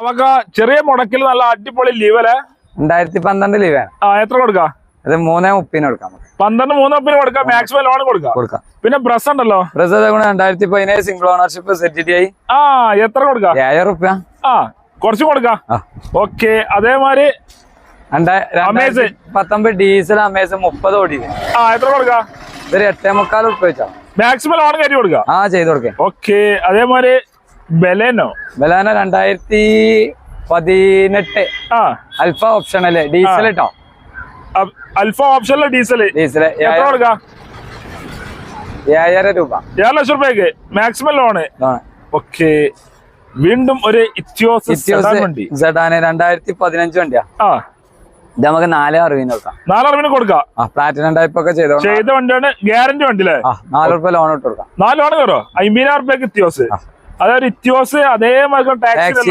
നമുക്ക് ചെറിയ മുടക്കിൽ നല്ല അടിപൊളി ലീവല്ലേ? 2012 ലീവാണ്. എത്ര കൊടുക്കാം? അത് 3.30 കൊടുക്കാം. 12 കൊടുക്കാം. മാക്സിമം ലോൺ കൊടുക്കാം. പിന്നെ ബ്രസ് ഉണ്ടല്ലോ, 2017 സിംഗിൾ ഓണർഷിപ്പ് ZTI. എത്ര കൊടുക്കാം? 1000 റുപ്യ. കുറച്ചും കൊടുക്കാം. ഓക്കെ. അതേമാതിരി 2019 ഡീസൽ അമേസ് 30 ഓടി. എത്ര കൊടുക്കാം? ഇതൊരു 8.25 റുപ്യ വെച്ചാ മാക്സിമം ലോൺ കയറ്റി കൊടുക്കാം. ചെയ്ത് കൊടുക്കാം. ഓക്കെ. അതേമാതിരി ബലേനോ 2018 അൽഫ ഓപ്ഷനല്ലേ ഡീസൽ കേട്ടോ. അൽഫ ഓപ്ഷനിലെ ഡീസൽ എത്ര കൊടുക്കാം? 7,000 രൂപ. 7 ലക്ഷം രൂപയ്ക്ക് മാക്സിമം ലോണ്. ഓക്കെ. വീണ്ടും ഒരു ഇറ്റിയോസ് വണ്ടി, 2015 വണ്ടിയാ. ഇത് നമുക്ക് 4.60 കൊടുക്കാം. 4.60 കൊടുക്കാം. പ്ലാറ്റിനം ടൈപ്പ് ഒക്കെ ചെയ്ത വണ്ടിയാണ്. ഗ്യാരണ്ടി വണ്ടി അല്ലേ? 4 റുപ്യ ലോൺ ഇട്ട് കൊടുക്കാം. 4 ലോൺ കയറോ? 50,000 രൂപയ്ക്ക് ഇറ്റിയോസ്. അതൊരു ഇറ്റിയോസ് അതേമാതിരി ടാക്സി